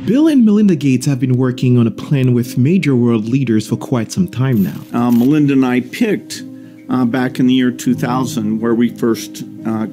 Bill and Melinda Gates have been working on a plan with major world leaders for quite some time now. Melinda and I picked back in the year 2000 where we first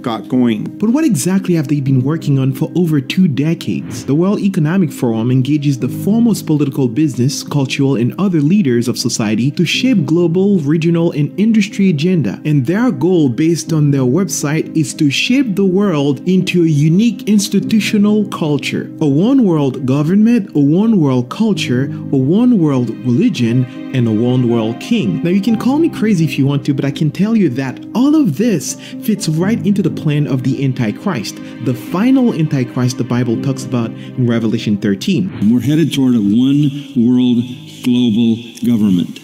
got going. But what exactly have they been working on for over 2 decades? The World Economic Forum engages the foremost political, business, cultural, and other leaders of society to shape global, regional, and industry agenda. And their goal, based on their website, is to shape the world into a unique institutional culture. A one world government, a one world culture, a one world religion, and a one world king. Now you can call me crazy if you want to, but I can tell you that all of this fits right into the plan of the Antichrist, the final Antichrist the Bible talks about in Revelation 13. We're headed toward a one world global government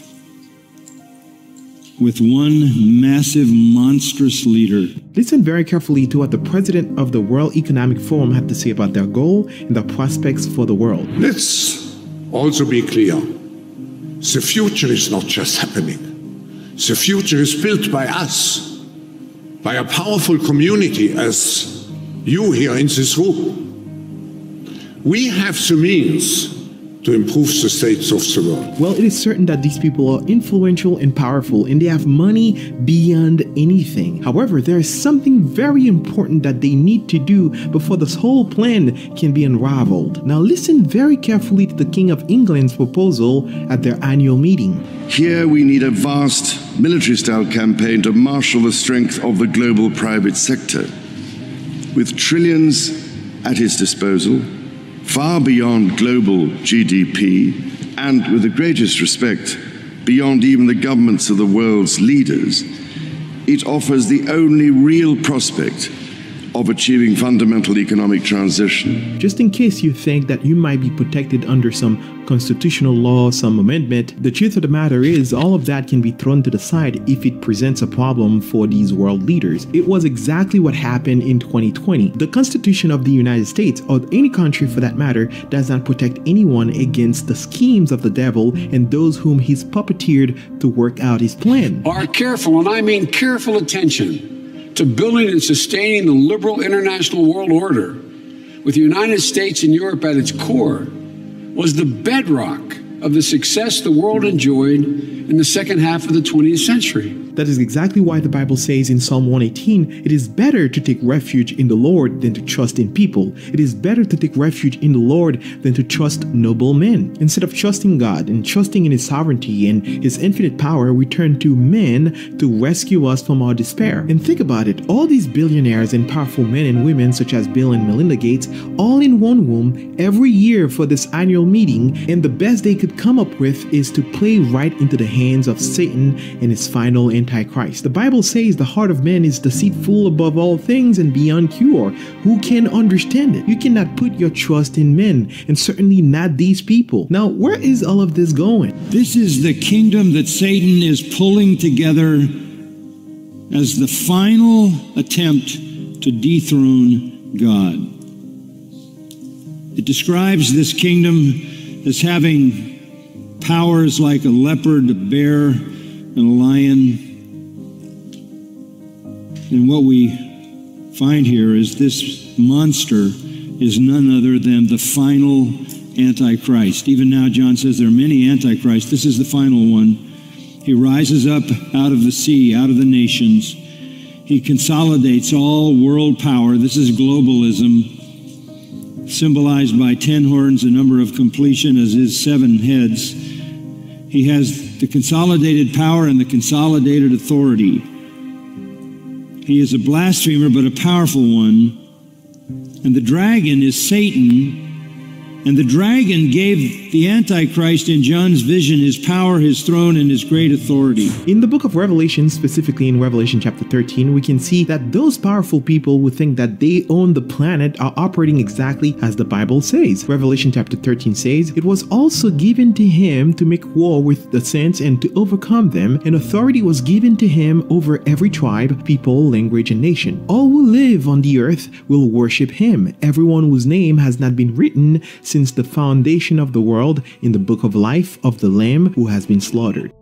with one massive, monstrous leader. Listen very carefully to what the president of the World Economic Forum had to say about their goal and the prospects for the world. Let's also be clear. The future is not just happening. The future is built by us, by a powerful community as you here in this room. We have the means to improve the states of the world. Well, it is certain that these people are influential and powerful, and they have money beyond anything. However, there is something very important that they need to do before this whole plan can be unraveled. Now listen very carefully to the King of England's proposal at their annual meeting. Here we need a vast military-style campaign to marshal the strength of the global private sector. With trillions at his disposal, far beyond global GDP, and with the greatest respect, beyond even the governments of the world's leaders, it offers the only real prospect of achieving fundamental economic transition. Just in case you think that you might be protected under some constitutional law, some amendment, the truth of the matter is all of that can be thrown to the side if it presents a problem for these world leaders. It was exactly what happened in 2020. The Constitution of the United States, or any country for that matter, does not protect anyone against the schemes of the devil and those whom he's puppeteered to work out his plan. Our careful, and I mean careful, attention to building and sustaining the liberal international world order, with the United States and Europe at its core, was the bedrock of the success the world enjoyed in the second half of the 20th century. That is exactly why the Bible says in Psalm 118, it is better to take refuge in the Lord than to trust in people. It is better to take refuge in the Lord than to trust noble men. Instead of trusting God and trusting in His sovereignty and His infinite power, we turn to men to rescue us from our despair. And think about it, all these billionaires and powerful men and women such as Bill and Melinda Gates, all in one room every year for this annual meeting, and the best they could come up with is to play right into the hands of Satan and his final Antichrist. The Bible says the heart of man is deceitful above all things and beyond cure. Who can understand it? You cannot put your trust in men, and certainly not these people. Now, where is all of this going? This is the kingdom that Satan is pulling together as the final attempt to dethrone God. It describes this kingdom as having powers like a leopard, a bear, and a lion. And what we find here is this monster is none other than the final Antichrist. Even now, John says there are many Antichrists. This is the final one. He rises up out of the sea, out of the nations. He consolidates all world power. This is globalism, symbolized by 10 horns, a number of completion as his 7 heads. He has the consolidated power and the consolidated authority. He is a blasphemer, but a powerful one. And the dragon is Satan. And the dragon gave the Antichrist in John's vision his power, his throne, and his great authority. In the book of Revelation, specifically in Revelation chapter 13, we can see that those powerful people who think that they own the planet are operating exactly as the Bible says. Revelation chapter 13 says, "It was also given to him to make war with the saints and to overcome them, and authority was given to him over every tribe, people, language, and nation. All who live on the earth will worship him, everyone whose name has not been written since the foundation of the world in the book of life of the Lamb who has been slaughtered."